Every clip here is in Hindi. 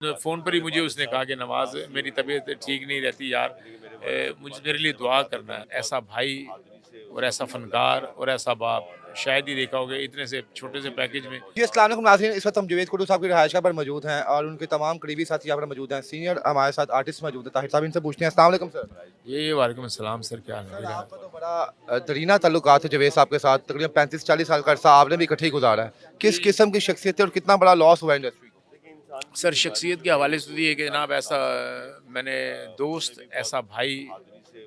फ़ोन पर ही मुझे उसने कहा कि नवाज़ मेरी तबीयत ठीक नहीं रहती यार, मुझे मेरे लिए दुआ करना है। ऐसा भाई और ऐसा फ़नकार और ऐसा बाप शायद ही देखा होगा इतने से छोटे से पैकेज में। जी, अस्सलाम वालेकुम नाज़रीन। इस वक़्त हम जावेद कुटू साहब की रिहाइशगाह पर मौजूद हैं और उनके तमाम करीबी साथी यहाँ पर मौजूद हैं। सीनियर हमारे साथ आर्टिस्ट मौजूद हैं, ताहिर साहब, इनसे पूछते हैं। अस्सलाम वालेकुम सर। ये वालेकुम अस्सलाम सर, क्या हाल है सर, मेरा? आपका तो बड़ा दरीना ताल्लुकात है जावेद साहब के साथ। तकरीबन 35-40 साल का अरसा आपने भी इकट्ठे ही गुज़ारा है। किस किस्म की शख्सियत है और कितना बड़ा लॉस हुआ है इंडस्ट्री को? सर शख्सियत के हवाले से तो ये है कि जनाब ऐसा मैंने दोस्त, ऐसा भाई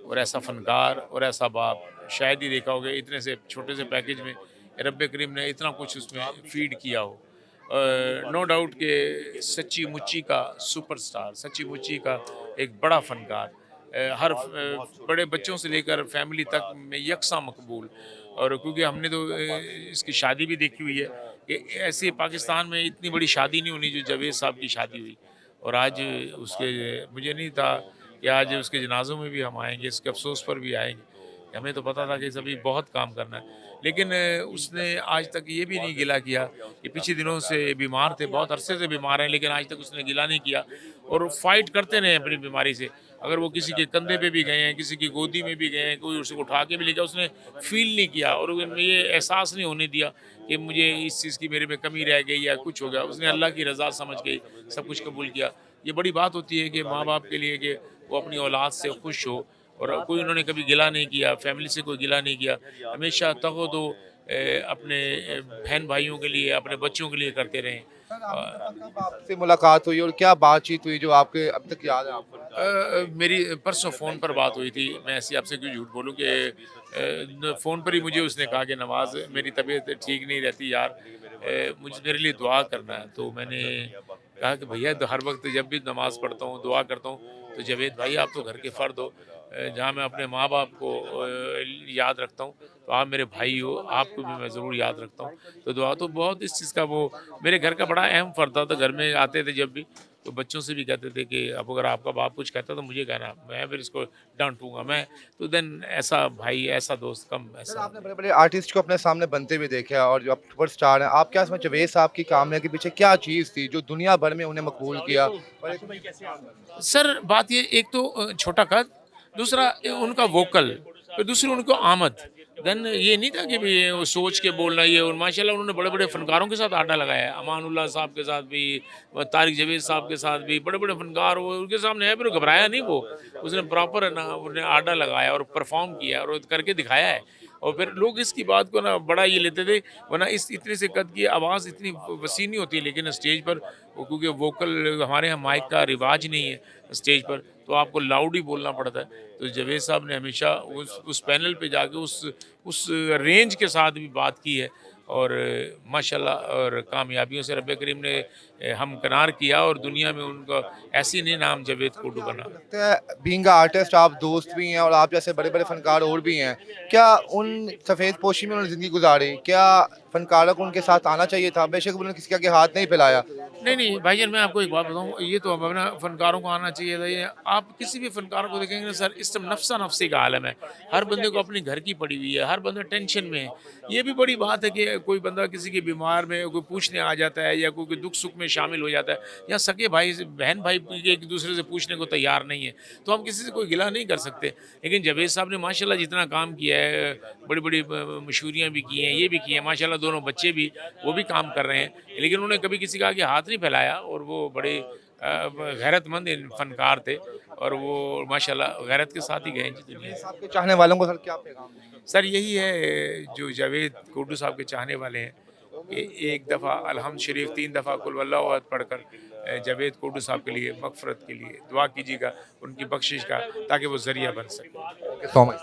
और ऐसा फ़नकार और ऐसा बाप शायद ही देखा होगा इतने से छोटे से पैकेज में। रब्बे करीम ने इतना कुछ उसमें फ़ीड किया हो। नो डाउट कि सच्ची मुच्ची का सुपरस्टार, सच्ची मुच्ची का एक बड़ा फ़नकार, हर बड़े बच्चों से लेकर फैमिली तक में यकसा मकबूल। और क्योंकि हमने तो इसकी शादी भी देखी हुई है कि ऐसे पाकिस्तान में इतनी बड़ी शादी नहीं होनी जो जावेद साहब की शादी हुई। और आज उसके मुझे नहीं था कि आज उसके जनाज़ों में भी हम आएँगे, इसके अफ़सोस पर भी आएँगे। हमें तो पता था कि अभी बहुत काम करना है। लेकिन उसने आज तक ये भी नहीं गिला किया कि पिछले दिनों से बीमार थे, बहुत अरसे से बीमार हैं, लेकिन आज तक उसने गिला नहीं किया और फ़ाइट करते रहे अपनी बीमारी से। अगर वो किसी के कंधे पे भी गए हैं, किसी की गोदी में भी गए हैं, कोई उसको उठा के भी ले गया, उसने फ़ील नहीं किया और उन्हें ये एहसास नहीं होने दिया कि मुझे इस चीज़ की मेरे में कमी रह गई या कुछ हो गया। उसने अल्लाह की रज़ा समझ के सब कुछ कबूल किया। ये बड़ी बात होती है कि माँ-बाप के लिए कि वो अपनी औलाद से खुश हो और कोई उन्होंने कभी गिला नहीं किया, फैमिली से कोई गिला नहीं किया। हमेशा तहो-दो अपने बहन-भाइयों के लिए, अपने बच्चों के लिए करते रहे। सर, आपकी कब आपसे मुलाकात हुई और क्या बातचीत हुई जो आपके अब तक याद है आपको? मेरी परसों फ़ोन पर बात हुई थी। मैं ऐसे आपसे क्यों झूठ बोलूँ कि फ़ोन पर ही मुझे उसने कहा कि नवाज़ मेरी तबीयत ठीक नहीं रहती यार, मुझे मेरे लिए दुआ करना है। तो मैंने कहा कि भैया तो हर वक़्त जब भी नमाज़ पढ़ता हूँ, दुआ करता हूँ, तो जावेद भाई आप तो घर के फ़र्द हो। जहाँ मैं अपने माँ-बाप को याद रखता हूँ, तो आप मेरे भाई हो, आपको भी मैं ज़रूर याद रखता हूँ। तो दुआ तो बहुत इस चीज़ का वो मेरे घर का बड़ा अहम फ़र्द था, तो घर में आते थे जब भी, तो बच्चों से भी कहते थे कि अब अगर आपका बाप कुछ कहता तो मुझे कहना, मैं फिर इसको डाँटूँगा मैं। तो देन ऐसा भाई, ऐसा दोस्त कम सर, ऐसा। आपने बड़े-बड़े आर्टिस्ट को अपने सामने बनते हुए देखा है और जो अब सुपरस्टार हैं, आप क्या समझते हैं जावेद साहब की कामयाबी के पीछे क्या चीज़ थी जो दुनिया भर में उन्हें मकबूल किया? और सर बात ये एक तो छोटा कद, दूसरा उनका वोकल, फिर दूसरी उनको आमद। देन ये नहीं था कि भई वो सोच के बोलना ये और माशाल्लाह उन्होंने बड़े-बड़े फ़नकारों के साथ आटा लगाया है। अमानुल्लाह साहब के साथ भी, तारिक जावेद साहब के साथ भी, बड़े-बड़े फ़नकार वो उनके सामने है, फिर वो घबराया नहीं वो। उसने प्रॉपर है ना, उन्हें आटा लगाया और परफ़ॉर्म किया और करके दिखाया है। और फिर लोग इसकी बात को ना बड़ा ये लेते थे, वरना इस इतने से कद की आवाज़ इतनी वसीह नहीं होती है, लेकिन स्टेज पर वो क्योंकि वोकल हमारे यहाँ माइक का रिवाज नहीं है स्टेज पर, तो आपको लाउड ही बोलना पड़ता है। तो जावेद साहब ने हमेशा उस पैनल पे जाके उस रेंज के साथ भी बात की है और माशाल्लाह और कामयाबियों से रब्बे करीम ने हमकिनार किया और दुनिया में उनका ऐसे ही नहीं नाम जावेद कोटू बना। आपको लगता है बीइंग अ आर्टिस्ट आप दोस्त भी हैं और आप जैसे बड़े-बड़े फनकार और भी हैं, क्या उन सफ़ेद पोशी में उन्होंने ज़िंदगी गुज़ारी? क्या फनकारों को उनके साथ आना चाहिए था? बेशक उन्होंने किसी के आगे हाथ नहीं फैलाया। नहीं, नहीं भाईजान मैं आपको एक बात बताऊँ, ये तो अब ना फ़नकारों को आना चाहिए था। ये आप किसी भी फ़नकार को देखेंगे ना सर, इस टाइम नफ़्सा-नफ़सी का आलम है। हर बंदे को अपने घर की पड़ी हुई है, हर बंदा टेंशन में है। ये भी बड़ी बात है कि कोई बंदा किसी के बीमार में कोई पूछने आ जाता है या कोई दुःख-सुख में शामिल हो जाता है या सगे भाई से बहन-भाई एक-दूसरे से पूछने को तैयार नहीं है, तो हम किसी से कोई गिला नहीं कर सकते। लेकिन जावेद साहब ने माशाल्लाह जितना काम किया है, बड़ी-बड़ी मशहूरियाँ भी की हैं, ये भी की हैं, माशाल्लाह दोनों बच्चे भी, वो भी काम कर रहे हैं। लेकिन उन्होंने कभी किसी के आगे हाथ नहीं फैलाया और वो बड़े गैरतमंद फनकार थे और वो माशाल्लाह गैरत के साथ ही गए हैं जी दुनिया जावेद से। साहब के चाहने वालों को सर क्या पैगाम देंगे? सर यही है जो जावेद कोटू साहब के चाहने वाले हैं कि एक दफ़ा अलहम्द शरीफ 3 दफ़ा कुल वल्लाहु अहद पढ़कर जावेद कोटू साहब के लिए मग़फ़िरत के लिए दुआ कीजिएगा, उनकी बख्शिश का, ताकि वो ज़रिया बन सके। Thank you so much.